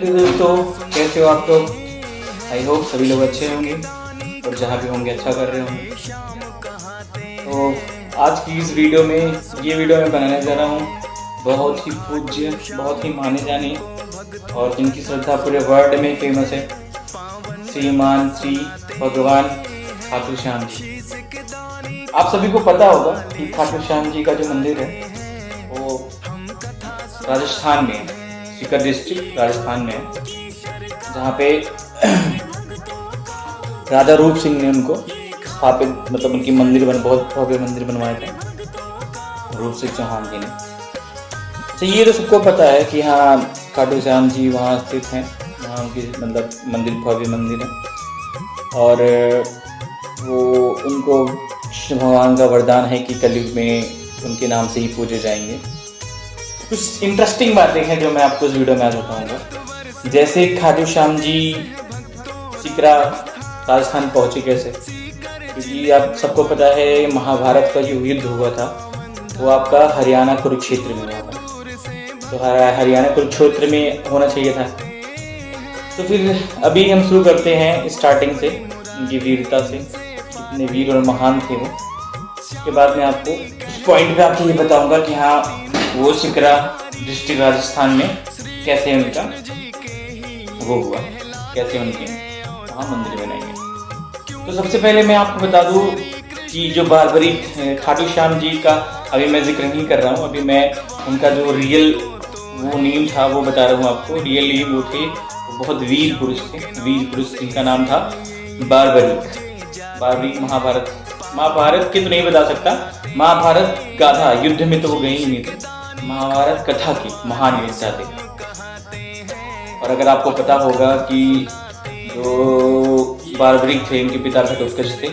Hello दोस्तों, कैसे हो आप लोग। आई होप सभी लोग अच्छे होंगे और जहाँ भी होंगे अच्छा कर रहे होंगे। तो आज की इस वीडियो में मैं बनाने जा रहा हूँ बहुत ही पूज्य, बहुत ही माने जाने और जिनकी श्रद्धा पूरे वर्ल्ड में फेमस है, श्रीमान श्री भगवान खाटू श्याम जी। आप सभी को पता होगा कि खाटू श्याम जी का जो मंदिर है वो राजस्थान में है, सीकर डिस्ट्रिक्ट राजस्थान में है, जहाँ पे राजा रूप सिंह ने उनको स्थापित मतलब उनकी बहुत भव्य मंदिर बनवाए थे रूप सिंह चौहान जी ने। तो ये तो सबको पता है कि हाँ खाटू श्याम जी वहाँ स्थित हैं, वहाँ उनकी मतलब मंदिर भव्य मंदिर है और वो उनको कृष्ण भगवान का वरदान है कि कलयुग में उनके नाम से ही पूजे जाएंगे। कुछ इंटरेस्टिंग बातें हैं जो मैं आपको इस वीडियो में आज बताऊंगा, जैसे खाटू श्याम जी सिकरा राजस्थान पहुंचे कैसे, क्योंकि आप सबको पता है महाभारत का जो युद्ध हुआ था वो आपका हरियाणा कुरुक्षेत्र में हुआ था। तो हरियाणा कुरुक्षेत्र में होना चाहिए था। तो फिर अभी हम शुरू करते हैं स्टार्टिंग से, उनकी वीरता से, कितने वीर और महान थे वो। उसके बाद मैं आपको उस पॉइंट पे आपको ये बताऊंगा कि हाँ वो सिकरा डिस्ट्रिक्ट राजस्थान में कैसे उनका वो हुआ, कैसे उनके वहाँ मंदिर बनाएंगे। तो सबसे पहले मैं आपको बता दूं कि जो बारबरीक खाटू श्याम जी का अभी मैं जिक्र नहीं कर रहा हूँ, अभी मैं उनका जो रियल वो नेम था वो बता रहा हूँ आपको। रियल नेम वो थे, वो बहुत वीर पुरुष थे, वीर पुरुष जिनका नाम था बारबरीक। महाभारत के तो नहीं बता सकता, महाभारत गाथा युद्ध में तो वो गए ही नहीं थे, महाभारत कथा के महान योद्धा थे। और अगर आपको पता होगा कि जो बारबरीक थे इनके पिता घटोत्कच थे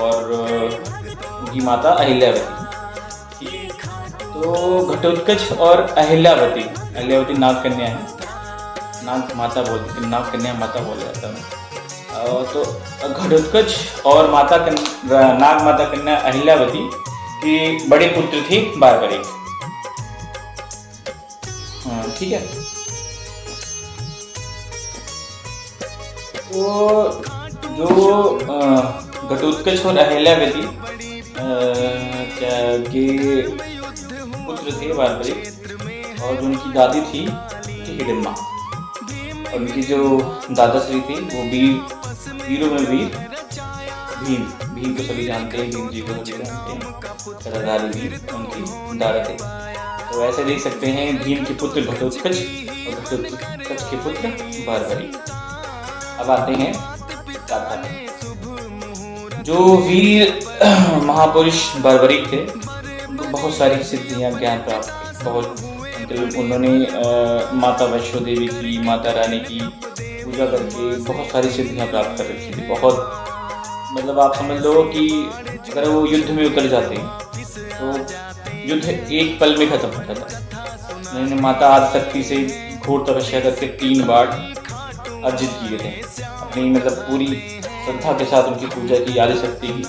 और उनकी माता अहिल्यावती। तो घटोत्कच और अहिल्यावती नाग कन्या है, नाग माता बोल जाता है। तो घटोत्कच और नाग माता कन्या अहिल्यावती के बड़े पुत्र थे बारबरीक। ठीक है। तो जो घटोत्कच और अहिल्यावती के पुत्र थे बारबरीक, और जो उनकी दादी थी हिडिम्बा, और उनकी जो दादाश्री थी वो वीरों में वीर भीम को सभी जानते हैं, भीम जी को सभी जानते हैं, सदाधारी भीम उनकी दादा थे। तो ऐसे देख सकते हैं भीम के पुत्र घटोत्कच और घटोत्कच के पुत्र बारबरीक। अब आते हैं गाथा में। जो वीर महापुरुष बारबरीक थे उनको बहुत सारी सिद्धियां ज्ञान प्राप्त थे, बहुत मतलब उन्होंने माता वैष्णो देवी की, माता रानी की पूजा करके बहुत सारी सिद्धियां प्राप्त कर रखी थी। बहुत मतलब आप समझ लो कि अगर वो युद्ध में उतर जाते तो युद्ध एक पल में खत्म होता था। उन्होंने माता आदिशक्ति से घोर तपस्या करके 3 बार अर्जित किए थे, अपनी मतलब पूरी श्रद्धा के साथ उनकी पूजा की आदिशक्ति की,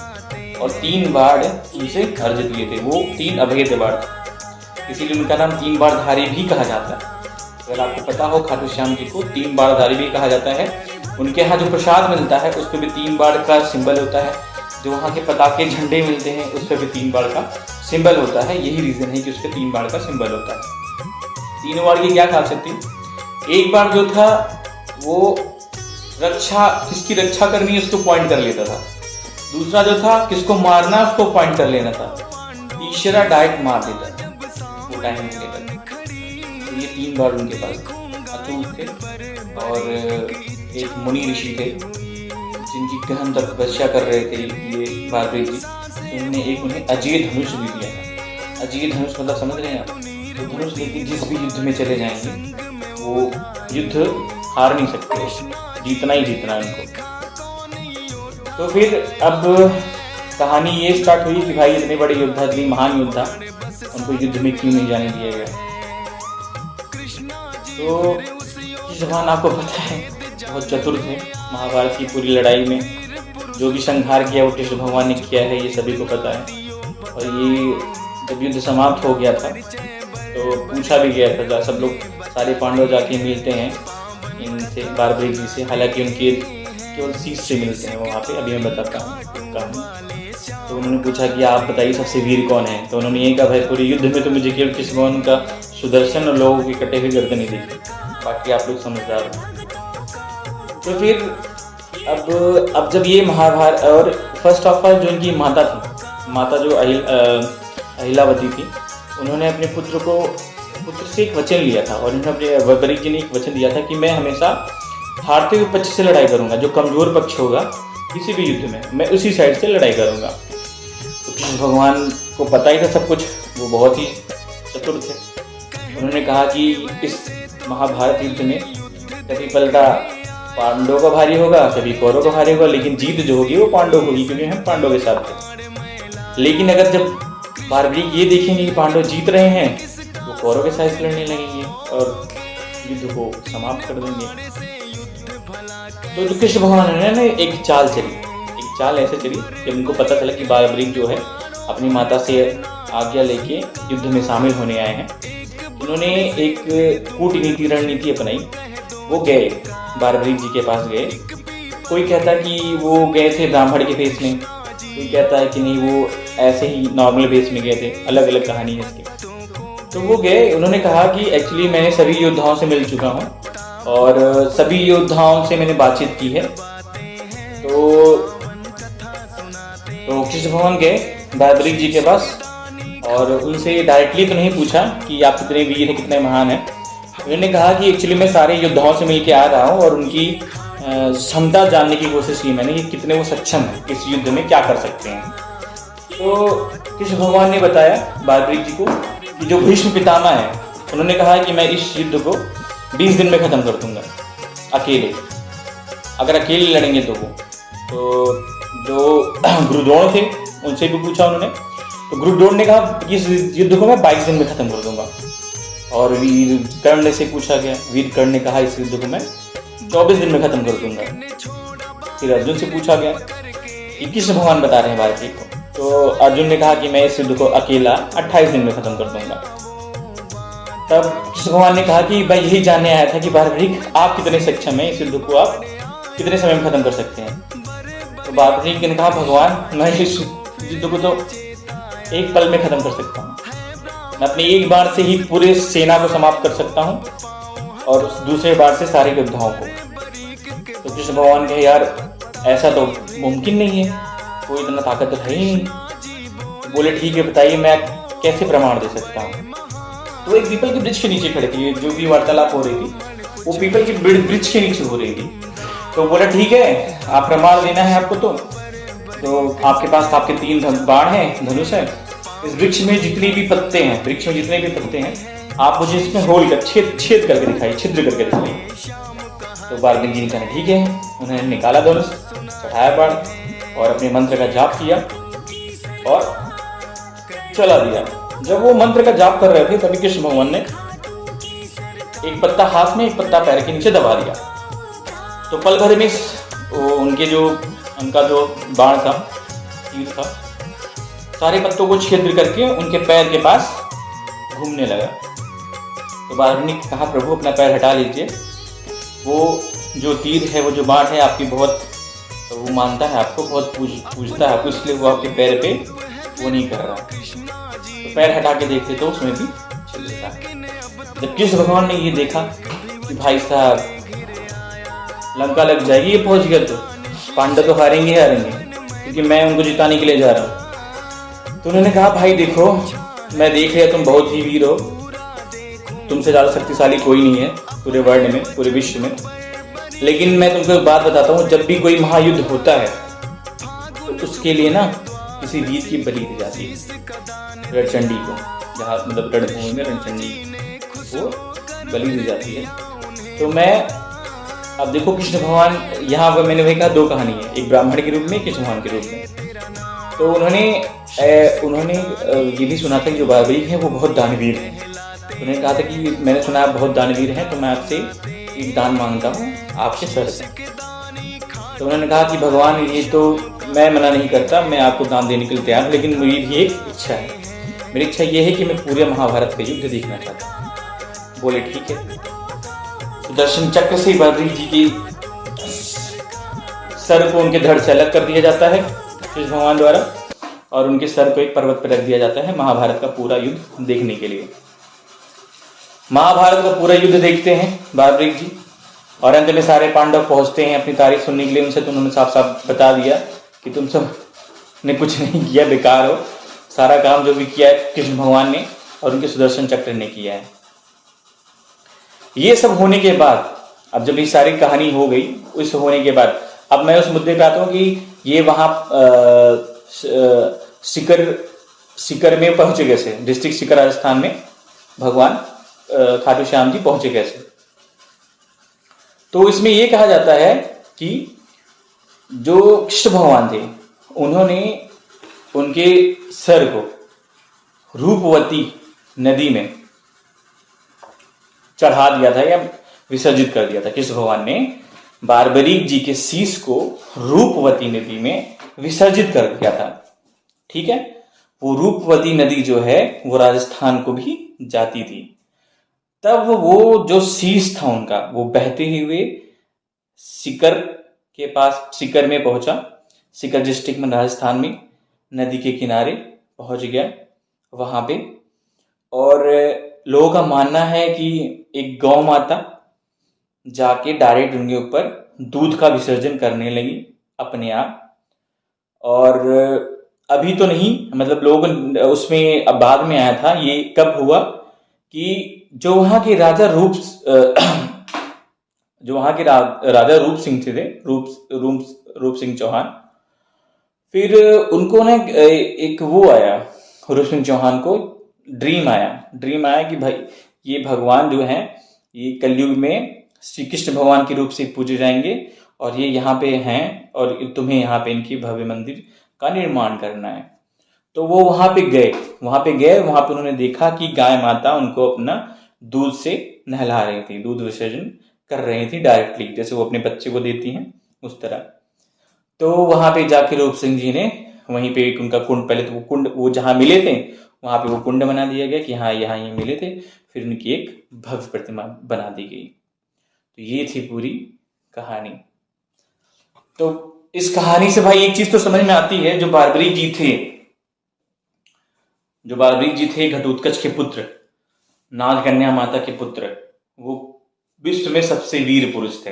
और 3 बार उनसे अर्जित किए थे। वो 3 अभेद बार, इसीलिए उनका नाम 3 बारधारी भी कहा जाता है। अगर आपको पता हो खाटू श्याम जी को 3 बारधारी भी कहा जाता है। उनके यहाँ जो प्रसाद मिलता है उस पर भी 3 बार का सिंबल होता है, जो वहाँ के पताके झंडे मिलते हैं उस पर भी 3 बार का सिंबल होता है। यही रीजन है कि उस पर 3 बार का सिंबल होता है। 3 बार की क्या खासियत थी, एक बार जो था वो किसकी रक्षा करनी है उसको पॉइंट कर लेता था, दूसरा जो था किसको मारना उसको पॉइंट कर लेना था, तीसरा डायरेक्ट मार देता था वो टाइम लेकर। तो ये 3 बार उनके पास अचूक थे। और एक मुनि ऋषि थे जिनकी गहन तपस्या कर रहे थे ये बारबरीक जी, तो उन्होंने उन्हें अजय धनुष भी दिया था। अजय धनुष मतलब समझ रहे हैं आप, तो धनुष लेके जिस भी युद्ध में चले जाएंगे वो युद्ध हार नहीं सकते, जीतना ही जीतना है उनको। तो फिर अब कहानी ये स्टार्ट हुई कि भाई इतने बड़े योद्धा, इतने महान योद्धा, उनको युद्ध में क्यों नहीं जाने दिया गया। तो इस भगवान आपको पता है बहुत चतुर थे, महाभारत की पूरी लड़ाई में जो भी संहार किया वो कृष्ण भगवान ने किया है, ये सभी को पता है। और ये जब युद्ध समाप्त हो गया था तो पूछा भी गया था, सब लोग सारे पांडव जाके मिलते हैं इनसे, बारबरीक जी से। हालांकि उनके केवल शीश से मिलते हैं वहाँ पे। अभी मैं बताता हूँ कहानी। तो उन्होंने पूछा कि आप बताइए सबसे वीर कौन है। तो उन्होंने यही कहा, भाई पूरे युद्ध में तो मुझे केवल कृष्ण भगवान का सुदर्शन और लोगों की कटे हुए गर्दन ही दिखी, बाकी आप लोग समझदार हो। तो फिर अब जब ये महाभारत, और फर्स्ट ऑफ ऑल जो इनकी माता थी, माता जो अहिलावती थी, उन्होंने अपने पुत्र से एक वचन लिया था, और उन्होंने अपने बारबरीक जी ने एक वचन दिया था कि मैं हमेशा हारते हुए पक्ष से लड़ाई करूंगा, जो कमजोर पक्ष होगा किसी भी युद्ध में मैं उसी साइड से लड़ाई करूंगा। तो कृष्ण भगवान को पता ही था सब कुछ, वो बहुत ही चतुर थे। उन्होंने कहा कि इस महाभारत युद्ध में कभी पलटा पांडवों का भारी होगा, कभी कौरवों का भारी होगा, लेकिन जीत जो होगी वो पांडव होगी, क्योंकि हम पांडव के साथ थे। लेकिन अगर जब बारबरीक ये देखेंगे कि पांडव जीत रहे हैं, वो कौरव के साथ लड़ने लगेंगे और युद्ध को समाप्त कर देंगे। तो कृष्ण भगवान ने एक चाल ऐसे चली, जब उनको पता चला कि बारबरीक जो है अपनी माता से आज्ञा लेके युद्ध में शामिल होने आए हैं, उन्होंने एक कूटनीति रणनीति अपनाई। वो गए, बारबरीक जी के पास गए। कोई कहता कि वो गए थे ब्राह्मण के भेष में, कोई कहता है कि नहीं वो ऐसे ही नॉर्मल भेष में गए थे, अलग अलग कहानी है इसकी। तो वो गए, उन्होंने कहा कि एक्चुअली मैंने सभी योद्धाओं से मिल चुका हूँ और सभी योद्धाओं से मैंने बातचीत की है। तो कृष्ण भगवान गए बारबरीक जी के पास और उनसे डायरेक्टली तो नहीं पूछा कि आप कितने वीर हैं, कितने महान हैं। उन्होंने कहा कि एक्चुअली मैं सारे योद्धाओं से मिलके आ रहा हूँ और उनकी क्षमता जानने की कोशिश की मैंने कि कितने वो सक्षम हैं, इस युद्ध में क्या कर सकते हैं। तो कृष्ण भगवान ने बताया बारबरीक जी को कि जो भीष्म पितामह है, उन्होंने कहा कि मैं इस युद्ध को 20 दिन में खत्म कर दूंगा अकेले, अगर अकेले लड़ेंगे तो जो गुरुद्रोण थे उनसे भी पूछा उन्होंने, तो गुरुद्रोण ने कहा कि इस युद्ध को मैं 22 दिन में खत्म कर दूंगा। और वीर कर्ण से पूछा गया, वीर कर्ण ने कहा इस युद्ध को मैं 24 दिन में खत्म कर दूंगा। फिर अर्जुन से पूछा गया कि कृष्ण भगवान बता रहे हैं बारबरीक को, तो अर्जुन ने कहा कि मैं इस युद्ध को अकेला 28 दिन में खत्म कर दूंगा। तब कृष्ण भगवान ने कहा कि भाई यही जानने आया था कि बारबरीक आप कितने सक्षम हैं, इस युद्ध को आप कितने समय में खत्म कर सकते हैं। तो बारबरीक ने कहा भगवान मैं इस युद्ध को तो एक पल में खत्म कर सकता हूँ, मैं अपनी एक बार से ही पूरे सेना को समाप्त कर सकता हूँ और दूसरे बार से सारे योद्धाओं को। तो कृष्ण भगवान कहे यार ऐसा तो मुमकिन नहीं है, कोई इतना ताकत है ही नहीं। बोले ठीक है बताइए मैं कैसे प्रमाण दे सकता हूँ। तो एक पीपल के वृक्ष के नीचे खड़े थे, जो भी वार्तालाप हो रही थी वो पीपल के वृक्ष के नीचे हो रही थी। तो बोला ठीक है आप प्रमाण देना है आपको, तो आपके पास आपके 3 बाण हैं, धनुष है, इस वृक्ष में जितने भी पत्ते हैं आप मुझे इसमें होल कर छेद करके दिखाइए, छिद्र करके दिखाइए। तो बारबरीक जी ने कहा ठीक है। उन्होंने निकाला धनुष, चढ़ाया बाण और अपने मंत्र का जाप किया और चला दिया। जब वो मंत्र का जाप कर रहे थे तभी कृष्ण भगवान ने एक पत्ता हाथ में एक पत्ता पैर के नीचे दबा दिया। तो पल भर में उनका जो बाण था, तीर था, सारे पत्तों को छिद्र करके उनके पैर के पास घूमने लगा। तो बारबरीक ने कहा प्रभु अपना पैर हटा लीजिए, वो जो तीर है, वो जो बाण है आपकी बहुत, वो मानता है आपको, बहुत पूजता है आपको, इसलिए वो आपके पैर पे वो नहीं कर रहा। तो पैर हटा के देखते तो उसमें भी छिद्र था। जब कृष्ण भगवान ने ये देखा कि भाई साहब लंका लग जाएगी, ये पहुंच गया तो पांडव तो हारेंगे क्योंकि मैं उनको जिताने के लिए जा रहा हूँ। तो उन्होंने कहा भाई देखो मैं देख लिया तुम बहुत ही वीर हो, तुमसे ज्यादा शक्तिशाली कोई नहीं है पूरे वर्ल्ड में, पूरे विश्व में, लेकिन मैं तुमको एक बात बताता हूँ, जब भी कोई महायुद्ध होता है तो उसके लिए ना किसी वीर की बलि दी जाती है, रणचंडी को, जहाँ मतलब रणभूमि में रणचंडी को बलि दी जाती है। तो मैं अब देखो कृष्ण भगवान यहाँ पर मैंने वही कहा 2 कहानी है, एक ब्राह्मण के रूप में, कृष्ण भगवान के रूप में। तो उन्होंने ये भी सुना था कि जो बारबरीक है वो बहुत दानवीर है। उन्होंने कहा था कि मैंने सुना आप बहुत दानवीर हैं, तो मैं आपसे एक दान मांगता हूँ आपके सर से। तो उन्होंने कहा कि भगवान ये तो मैं मना नहीं करता, मैं आपको दान देने के लिए तैयार हूँ, लेकिन मेरी भी एक इच्छा है, मेरी इच्छा ये है कि मैं पूरे महाभारत का युद्ध देखना चाहता हूँ। बोले ठीक है। सुदर्शन चक्र से बलराम जी की सर को उनके धड़ से अलग कर दिया जाता है कृष्ण भगवान द्वारा, और उनके सर को एक पर्वत पर रख दिया जाता है महाभारत का पूरा युद्ध देखने के लिए। महाभारत का पूरा युद्ध देखते हैं बलराम जी, और अंत में सारे पांडव पहुंचते हैं अपनी तारीफ सुनने के लिए उनसे। तो उन्होंने साफ साफ बता दिया कि तुम सब ने कुछ नहीं किया, बेकार हो, सारा काम जो भी किया है कृष्ण भगवान ने और उनके सुदर्शन चक्र ने किया है। ये सब होने के बाद, अब जब ये सारी कहानी हो गई, उस होने के बाद अब मैं उस मुद्दे पे आता हूँ कि ये वहां सीकर में पहुंचे कैसे, डिस्ट्रिक्ट सीकर राजस्थान में भगवान खाटू श्याम जी पहुंचे कैसे। तो इसमें यह कहा जाता है कि जो कृष्ण भगवान थे उन्होंने उनके सर को रूपवती नदी में चढ़ा दिया था या विसर्जित कर दिया था। कृष्ण भगवान ने बारबरीक जी के शीश को रूपवती नदी में विसर्जित कर दिया था। ठीक है, वो रूपवती नदी जो है वो राजस्थान को भी जाती थी। तब वो जो शीश था उनका वो बहते हुए सीकर के पास, सीकर में पहुंचा, सीकर डिस्ट्रिक्ट में राजस्थान में नदी के किनारे पहुंच गया वहां पे। और लोगों का मानना है कि एक गौ माता जाके डायरेक्ट उनके ऊपर दूध का विसर्जन करने लगी अपने आप। और अभी तो नहीं, मतलब लोग उसमें अब बाद में आया था। ये कब हुआ कि जो वहां के राजा राजा रूप सिंह थे, रूप सिंह चौहान, फिर उनको ना एक वो आया, रूप सिंह चौहान को ड्रीम आया कि भाई ये भगवान जो हैं ये कलयुग में श्री कृष्ण भगवान के रूप से पूजे जाएंगे और ये यहाँ पे हैं और तुम्हें यहाँ पे इनकी भव्य मंदिर का निर्माण करना है। तो वो वहां पे गए, वहां पे उन्होंने देखा कि गाय माता उनको अपना दूध से नहला रही थी, दूध विसर्जन कर रही थी डायरेक्टली, जैसे वो अपने बच्चे को देती हैं उस तरह। तो वहां पे जाके रूप सिंह जी ने वहीं पे एक उनका कुंड, पहले तो वो कुंड वो जहां मिले थे वहां पे वो कुंड बना दिया गया कि हाँ यहाँ ये मिले थे, फिर उनकी एक भव्य प्रतिमा बना दी गई। तो ये थी पूरी कहानी। तो इस कहानी से भाई एक चीज तो समझ में आती है, जो बारबरीक जी थे घटोत्कच के पुत्र, नागकन्या माता के पुत्र, वो विश्व में सबसे वीर पुरुष थे।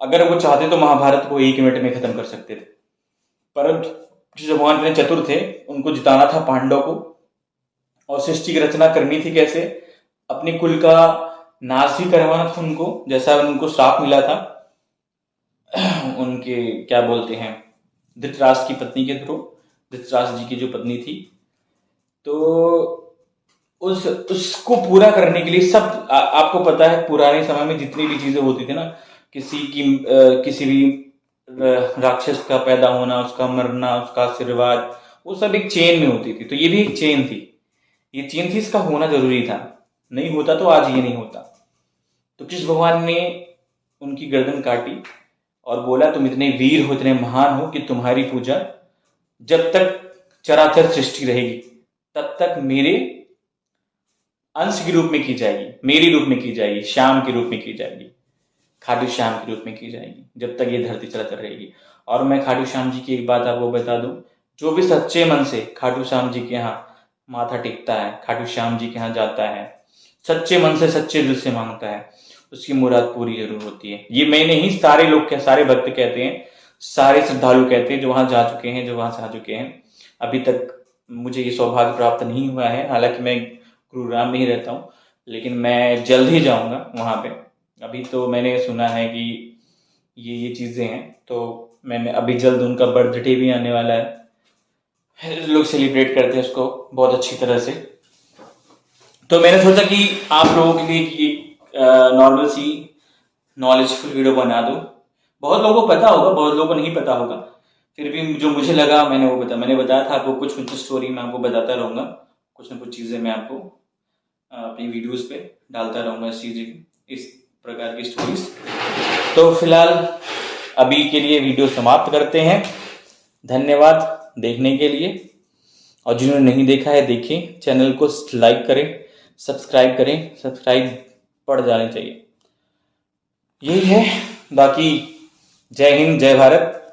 अगर वो चाहते तो महाभारत को 1 मिनट में खत्म कर सकते थे, परंतु कृष्ण भगवान इतने चतुर थे, उनको जिताना था पांडव को और सृष्टि की रचना करनी थी कैसे, अपने कुल का नाश भी करवाना था उनको, जैसा उनको श्राप मिला था उनके क्या बोलते हैं धृतराष्ट्र की पत्नी के थ्रू, धृतराष्ट्र जी की जो पत्नी थी। तो उसको पूरा करने के लिए सब आपको पता है पुराने समय में जितनी भी चीजें होती थी ना, किसी भी राक्षस का पैदा होना, उसका मरना, उसका आशीर्वाद, वो सब एक चेन में होती थी। तो ये भी एक चेन थी, इसका होना जरूरी था, नहीं होता तो आज ये नहीं होता। तो कृष्ण भगवान ने उनकी गर्दन काटी और बोला तुम इतने वीर हो, इतने महान हो कि तुम्हारी पूजा जब तक चराचर सृष्टि रहेगी तब तक मेरे अंश के रूप में की जाएगी, मेरे रूप में की जाएगी, श्याम के रूप में की जाएगी, खाटू श्याम के रूप में की जाएगी जब तक ये धरती चराचर रहेगी। और मैं खाटू श्याम जी की एक बात आपको बता दूं, जो भी सच्चे मन से खाटू श्याम जी के यहाँ माथा टेकता है, खाटू श्याम जी के यहाँ जाता है, सच्चे मन से सच्चे दिल से मांगता है, उसकी मुराद पूरी जरूर होती है। ये मैं नहीं, सारे लोग, सारे भक्त कहते हैं, सारे श्रद्धालु कहते हैं जो वहां जा चुके हैं, जो वहां से आ चुके हैं। अभी तक मुझे ये सौभाग्य प्राप्त नहीं हुआ है, हालांकि मैं गुरुग्राम में ही रहता हूँ, लेकिन मैं जल्द ही जाऊंगा वहां पे। अभी तो मैंने सुना है कि ये चीजें हैं, तो मैंने अभी जल्द उनका बर्थडे भी आने वाला है, लोग सेलिब्रेट करते हैं उसको बहुत अच्छी तरह से। तो मैंने सोचा कि आप लोगों के लिए नॉर्मल सी नॉलेजफुल वीडियो बना दूं। बहुत लोगों को पता होगा, बहुत लोगों को नहीं पता होगा, फिर भी जो मुझे लगा मैंने बताया था आपको। कुछ स्टोरी मैं आपको बताता रहूंगा, कुछ न कुछ चीजें मैं आपको अपनी वीडियोस पे डालता रहूंगा, इस प्रकार की स्टोरीज। तो फिलहाल अभी के लिए वीडियो समाप्त करते हैं। धन्यवाद देखने के लिए, और जिन्होंने नहीं देखा है देखें, चैनल को लाइक करें, सब्सक्राइब करें, सब्सक्राइब पड़ जानी चाहिए। यही है। बाकी जय हिंद, जय भारत।